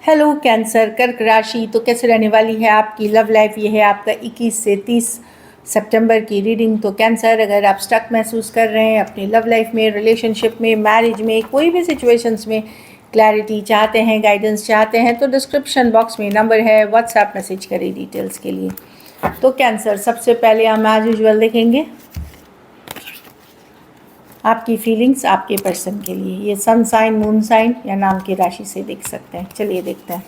Hello cancer, कर्क राशि तो कैसे रहने वाली है आपकी लव लाइफ। ये है आपका 21 से 30 सितंबर की रीडिंग। तो कैंसर, अगर आप स्टक महसूस कर रहे हैं अपनी लव लाइफ में, रिलेशनशिप में, मैरिज में, कोई भी सिचुएशंस में क्लैरिटी चाहते हैं, गाइडेंस चाहते हैं, तो डिस्क्रिप्शन बॉक्स में नंबर है, व्हाट्सएप मैसेज करें डिटेल्स के लिए। तो कैंसर, सबसे पहले हम एज यूजुअल देखेंगे आपकी फीलिंग्स आपके पर्सन के लिए। ये सन साइन, मून साइन या नाम की राशि से देख सकते हैं। चलिए देखते हैं।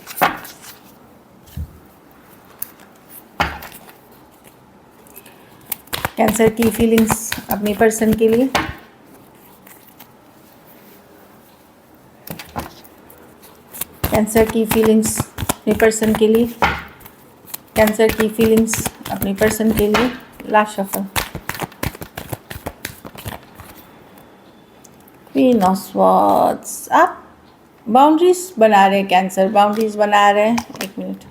कैंसर की फीलिंग्स अपने पर्सन के लिए। कैंसर की फीलिंग्स अपने पर्सन के लिए। कैंसर की फीलिंग्स अपने पर्सन के लिए। Last shuffle. Queen of swords. आप बाउंड्रीज बना रहे हैं कैंसर, बाउंड्रीज बना रहे हैं। एक मिनट।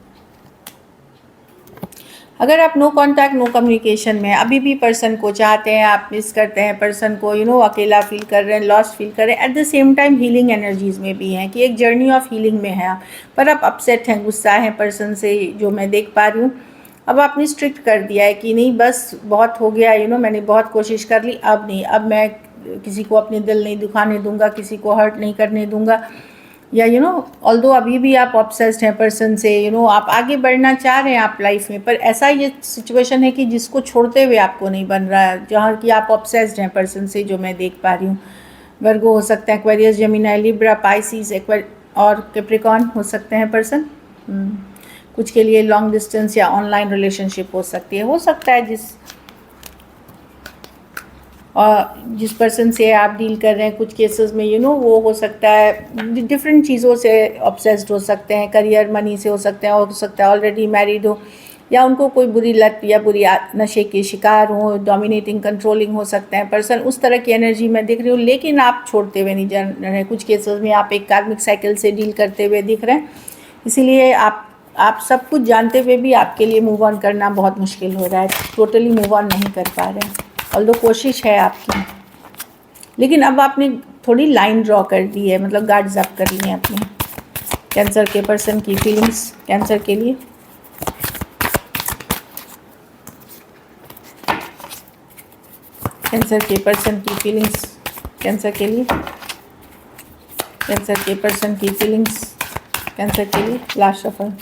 अगर आप नो कांटेक्ट, नो कम्युनिकेशन में अभी भी पर्सन को चाहते हैं, आप मिस करते हैं पर्सन को, अकेला फील कर रहे हैं, लॉस्ट फील कर रहे हैं, at the same time healing energies में भी हैं कि एक जर्नी ऑफ हीलिंग में है आप, पर आप अपसेट हैं, गुस्सा है पर्सन से, जो मैं देख पा रही हूँ। अब आपने स्ट्रिक्ट कर दिया है कि नहीं, बस बहुत हो गया, मैंने बहुत कोशिश कर ली, अब नहीं, अब मैं किसी को अपने दिल नहीं दुखाने दूंगा, किसी को हर्ट नहीं करने दूंगा। या ऑल्दो अभी भी आप ऑब्सेस्ड हैं पर्सन से, आप आगे बढ़ना चाह रहे हैं आप लाइफ में, पर ऐसा ये सिचुएशन है कि जिसको छोड़ते हुए आपको नहीं बन रहा है, जहाँ कि आप ऑब्सेस्ड हैं पर्सन से, जो मैं देख पा रही हूँ। वर्गो हो सकता है, एक्वेरियस, जेमिनी, लिब्रा, पाइसिस और कैप्रिकॉर्न हो सकते हैं पर्सन। कुछ के लिए लॉन्ग डिस्टेंस या ऑनलाइन रिलेशनशिप हो सकती है। हो सकता है जिस पर्सन से आप डील कर रहे हैं, कुछ केसेस में वो हो सकता है डिफरेंट चीज़ों से ऑब्सेस्ड हो सकते हैं, करियर, मनी से हो सकते हैं, हो सकता है ऑलरेडी मैरिड हो, या उनको कोई बुरी लत या बुरी नशे के शिकार हो, डोमिनेटिंग, कंट्रोलिंग हो सकते हैं पर्सन। उस तरह की एनर्जी मैं दिख रही हूँ, लेकिन आप छोड़ते हुए नहीं जा रहे। कुछ केसेस में आप एक कार्मिक साइकिल से डील करते हुए दिख रहे हैं, इसीलिए आप सब कुछ जानते हुए भी आपके लिए मूव ऑन करना बहुत मुश्किल हो रहा है, टोटली मूव ऑन नहीं कर पा रहे हैं। ऑल्दो कोशिश है आपकी, लेकिन अब आपने थोड़ी लाइन ड्रॉ कर दी है, मतलब गार्ड्स अप कर लिए अपने। कैंसर के पर्सन की फीलिंग्स कैंसर के लिए। कैंसर के पर्सन की फीलिंग्स कैंसर के लिए। कैंसर के पर्सन की फीलिंग्स कैंसर के लिए। Last shuffle.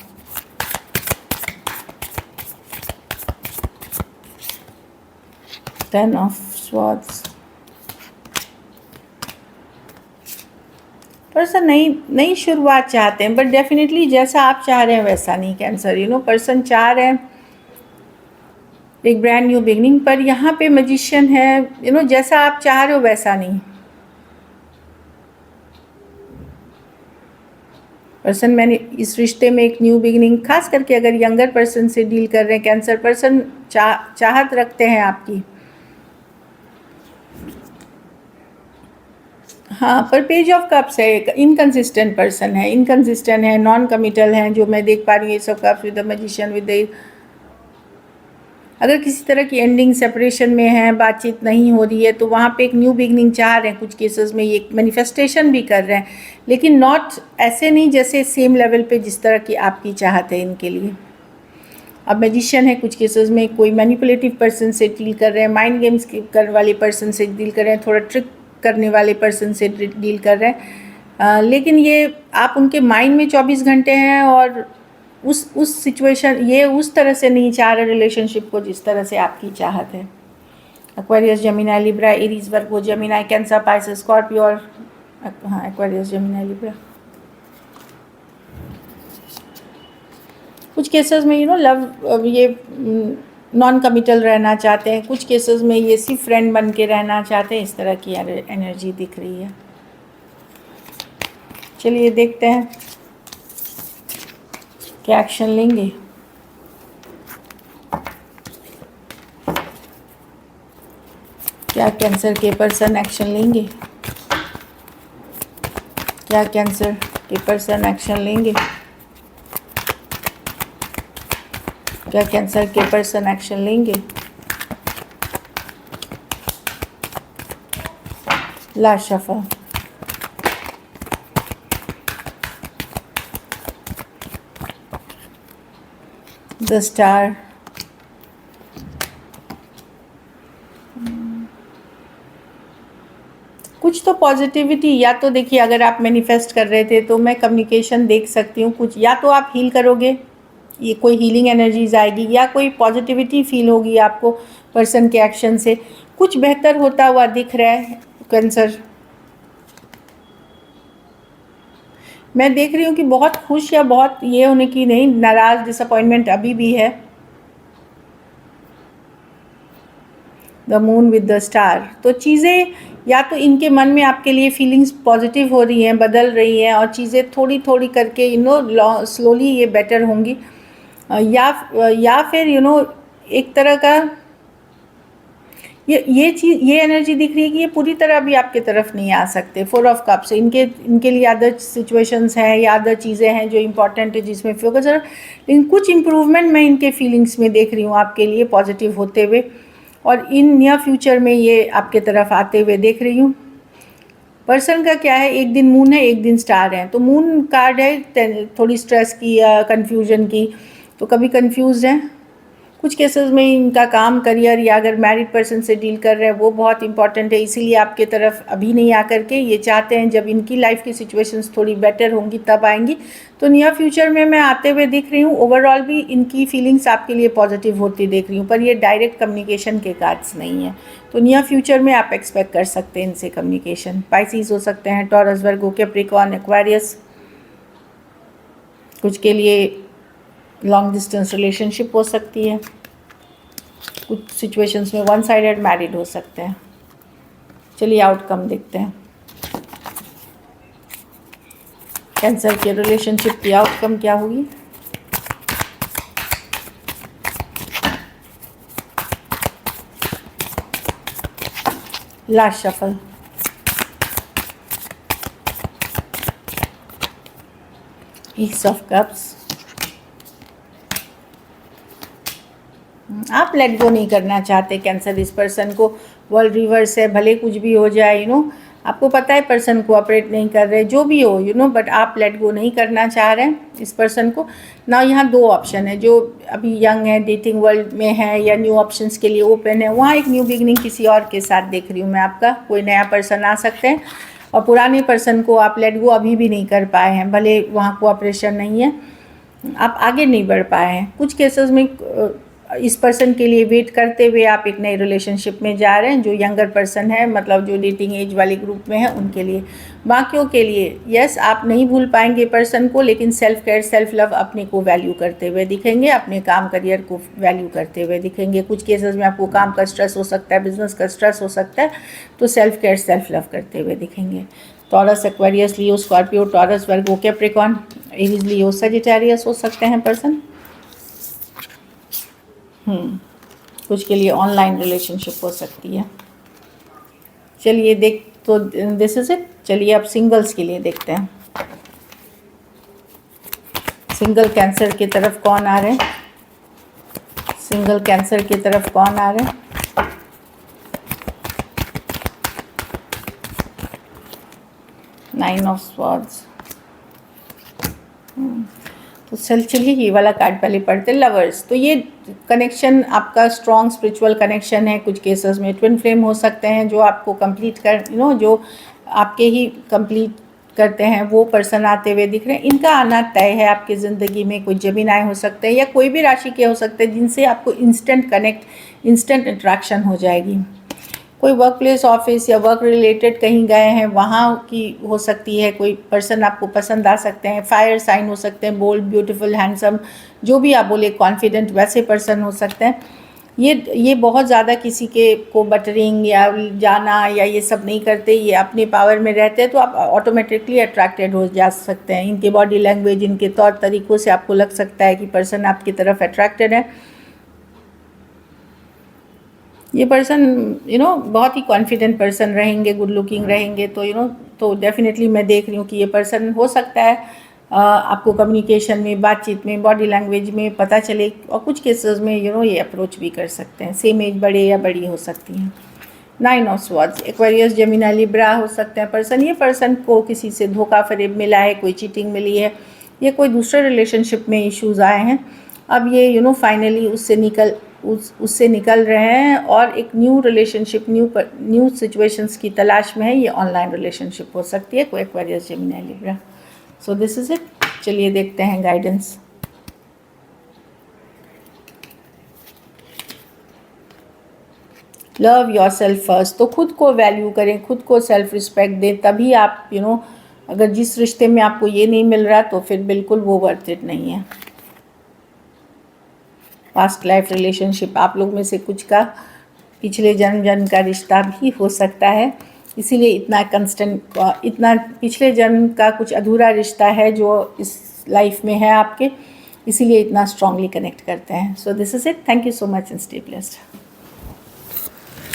Ten of swords. Person नई शुरुआत चाहते हैं, बट डेफिनेटली जैसा आप चाह रहे हैं वैसा नहीं कैंसर। पर्सन चाह रहे हैं एक ब्रांड न्यू बिगनिंग, पर यहाँ पे मैजिशियन है, जैसा आप चाह रहे हो वैसा नहीं। पर्सन, मैंने इस रिश्ते में एक न्यू बिगनिंग, खास करके अगर यंगर पर्सन से डील कर रहे हैं कैंसर पर्सन, चाहत रखते हैं आपकी। हाँ, पर पेज ऑफ कप्स है, इनकन्सिस्टेंट पर्सन है, इनकन्सिस्टेंट है, नॉन कमिटल है, जो मैं देख पा रही हूँ। S of cups with the magician with the, अगर किसी तरह की एंडिंग, सेपरेशन में है, बातचीत नहीं हो रही है, तो वहाँ पे एक न्यू बिगनिंग चाह रहे हैं। कुछ केसेस में ये मैनिफेस्टेशन भी कर रहे हैं, लेकिन नॉट ऐसे नहीं जैसे सेम लेवल पे जिस तरह की आपकी चाहत है इनके लिए। अब मैजिशियन है, कुछ केसेस में कोई मैनिपुलेटिव पर्सन से डील कर रहे हैं, माइंड गेम्स करने वाले पर्सन से डील कर रहे हैं, थोड़ा ट्रिक करने वाले पर्सन से डील कर रहे हैं। लेकिन ये आप उनके माइंड में 24 घंटे हैं, और उस सिचुएशन, ये उस तरह से नहीं चाह रहे रिलेशनशिप को जिस तरह से आपकी चाहत है। एक्वेरियस, जेमिनी, लिब्रा, एरीज, वर्गो, जेमिनी, कैंसर, पाइसेस, स्कॉर्पियो और हाँ, एक्वेरियस, जेमिनी, लिब्रा। कुछ केसेस में लव, ये नॉन कमिटल रहना चाहते हैं, कुछ केसेस में ये सिर्फ फ्रेंड बन के रहना चाहते हैं। इस तरह की एनर्जी दिख रही है। चलिए देखते हैं क्या एक्शन लेंगे। क्या कैंसर के पर्सन एक्शन लेंगे? क्या कैंसर के पर्सन एक्शन लेंगे? क्या कैंसर के पर्सन एक्शन लेंगे? Last shuffle. द स्टार, कुछ तो पॉजिटिविटी, या तो देखिए अगर आप मैनिफेस्ट कर रहे थे तो मैं कम्युनिकेशन देख सकती हूँ कुछ, या तो आप हील करोगे, ये कोई हीलिंग एनर्जीज आएगी, या कोई पॉजिटिविटी फील होगी आपको पर्सन के एक्शन से, कुछ बेहतर होता हुआ दिख रहा है कैंसर। मैं देख रही हूँ कि बहुत खुश या बहुत ये होने की नहीं, नाराज़, डिसअपॉइंटमेंट अभी भी है। The moon with the star, तो चीज़ें या तो इनके मन में आपके लिए फीलिंग्स पॉजिटिव हो रही हैं, बदल रही हैं, और चीज़ें थोड़ी थोड़ी करके स्लोली ये बेटर होंगी, या फिर एक तरह का ये चीज़, ये एनर्जी दिख रही है कि ये पूरी तरह भी आपके तरफ नहीं आ सकते। 4 ऑफ कप्स, इनके लिए अदर सिचुएशंस हैं या अदर चीज़ें हैं जो इम्पॉर्टेंट है जिसमें फोकस है, लेकिन कुछ इम्प्रूवमेंट मैं इनके फीलिंग्स में देख रही हूँ आपके लिए पॉजिटिव होते हुए, और इन नियर फ्यूचर में ये आपके तरफ आते हुए देख रही हूँ। पर्सन का क्या है, एक दिन मून है, एक दिन स्टार है, तो मून कार्ड है थोड़ी स्ट्रेस की या कन्फ्यूजन की, तो कभी कन्फ्यूज हैं। कुछ केसेस में इनका काम, करियर, या अगर मैरिड पर्सन से डील कर रहे हैं वो बहुत इंपॉर्टेंट है, इसीलिए आपके तरफ अभी नहीं आकर के ये चाहते हैं जब इनकी लाइफ की सिचुएशंस थोड़ी बेटर होंगी तब आएंगी। तो नियर फ्यूचर में मैं आते हुए दिख रही हूँ। ओवरऑल भी इनकी फीलिंग्स आपके लिए पॉजिटिव होती देख रही हूँ, पर ये डायरेक्ट कम्युनिकेशन के कार्ड्स नहीं है, तो नियर फ्यूचर में आप एक्सपेक्ट कर सकते हैं इनसे कम्युनिकेशन। पाइसिस हो सकते हैं, टॉरस, वर्गो, कैप्रिकॉर्न, एक्वेरियस, कुछ के लिए लॉन्ग डिस्टेंस रिलेशनशिप हो सकती है, कुछ सिचुएशंस में वन साइडेड मैरिड हो सकते हैं। चलिए आउटकम देखते हैं, कैंसर के रिलेशनशिप की आउटकम क्या होगी। Last shuffle, S of cups, आप लेट गो नहीं करना चाहते कैंसर इस पर्सन को। वर्ल्ड रिवर्स है, भले कुछ भी हो जाए, आपको पता है पर्सन कोऑपरेट नहीं कर रहे, जो भी हो बट आप लेट गो नहीं करना चाह रहे हैं इस पर्सन को ना। यहाँ 2 ऑप्शन है, जो अभी यंग है, डेटिंग वर्ल्ड में है, या न्यू ऑप्शंस के लिए ओपन है, वहाँ एक न्यू बिगनिंग किसी और के साथ देख रही हूँ मैं आपका। कोई नया पर्सन आ सकते हैं, और पुराने पर्सन को आप लेट गो अभी भी नहीं कर पाए हैं, भले वहाँ कोऑपरेशन नहीं है, आप आगे नहीं बढ़ पाए हैं। कुछ केसेस में इस पर्सन के लिए वेट करते हुए आप एक नए रिलेशनशिप में जा रहे हैं, जो यंगर पर्सन है, मतलब जो डेटिंग एज वाले ग्रुप में है उनके लिए। बाकियों के लिए यस, आप नहीं भूल पाएंगे पर्सन को, लेकिन सेल्फ केयर, सेल्फ लव, अपने को वैल्यू करते हुए दिखेंगे, अपने काम, करियर को वैल्यू करते हुए दिखेंगे। कुछ केसेस में आपको काम का स्ट्रेस हो सकता है, बिजनेस का स्ट्रेस हो सकता है, तो सेल्फ केयर, सेल्फ लव करते हुए दिखेंगे। टॉरस, एक्वेरियस, लियो, स्कॉर्पियो, टॉरस, वर्गो, कैप्रिकॉर्न, एरीज, लियो, सजिटेरियस हो सकते हैं पर्सन। कुछ के लिए ऑनलाइन रिलेशनशिप हो सकती है। चलिए तो दिस इज इट। चलिए अब सिंगल्स के लिए देखते हैं, सिंगल कैंसर की तरफ कौन आ रहे हैं, सिंगल कैंसर की तरफ कौन आ रहे हैं। नाइन ऑफ स्वॉर्ड्स, तो चलिए ये वाला कार्ड पहले पढ़ते। लवर्स, तो ये कनेक्शन आपका स्ट्रॉन्ग स्पिरिचुअल कनेक्शन है। कुछ केसेस में ट्विन फ्लेम हो सकते हैं, जो आपको कंप्लीट कर जो आपके ही कंप्लीट करते हैं, वो पर्सन आते हुए दिख रहे हैं। इनका आना तय है आपकी ज़िंदगी में। कोई जेमिनाई हो सकते हैं, या कोई भी राशि के हो सकते हैं, जिनसे आपको इंस्टेंट कनेक्ट, इंस्टेंट इंट्रैक्शन हो जाएगी। कोई वर्क प्लेस, ऑफिस या वर्क रिलेटेड कहीं गए हैं, वहाँ की हो सकती है। कोई पर्सन आपको पसंद आ सकते हैं। फायर साइन हो सकते हैं, बोल्ड, ब्यूटीफुल, हैंडसम, जो भी आप बोले, कॉन्फिडेंट, वैसे पर्सन हो सकते हैं। ये बहुत ज़्यादा किसी के को बटरिंग या जाना या ये सब नहीं करते, ये अपने पावर में रहते हैं, तो आप ऑटोमेटिकली अट्रैक्टेड हो जा सकते हैं। इनके बॉडी लैंग्वेज, इनके तौर तरीक़ों से आपको लग सकता है कि पर्सन आपकी तरफ अट्रैक्टेड है। ये पर्सन बहुत ही कॉन्फिडेंट पर्सन रहेंगे, गुड लुकिंग रहेंगे, तो तो डेफिनेटली मैं देख रही हूँ कि ये पर्सन हो सकता है आपको कम्युनिकेशन में, बातचीत में, बॉडी लैंग्वेज में पता चले, और कुछ केसेस में ये अप्रोच भी कर सकते हैं। सेम एज, बड़े या बड़ी हो सकती हैं। 9 of swords, Aquarius, Gemini, Libra हो सकते हैं पर्सन। ये पर्सन को किसी से धोखा फरेब मिला है, कोई चीटिंग मिली है, या कोई दूसरे रिलेशनशिप में इश्यूज़ आए हैं। अब ये फाइनली उससे निकल रहे हैं और एक न्यू रिलेशनशिप, न्यू सिचुएशंस की तलाश में है। ये ऑनलाइन रिलेशनशिप हो सकती है, कोई Aquarius, Gemini, Libra. So this is it. चलिए देखते हैं guidance. Love your self first, तो खुद को वैल्यू करें, खुद को सेल्फ रिस्पेक्ट दें, तभी आप अगर जिस रिश्ते में आपको ये नहीं मिल रहा तो फिर बिल्कुल वो वर्थ इट नहीं है। पास्ट लाइफ रिलेशनशिप, आप लोग में से कुछ का पिछले जन्म का रिश्ता भी हो सकता है, इसीलिए इतना पिछले जन्म का कुछ अधूरा रिश्ता है जो इस लाइफ में है आपके, इसीलिए इतना स्ट्रांगली कनेक्ट करते हैं। So this is it. Thank you so much and stay blessed.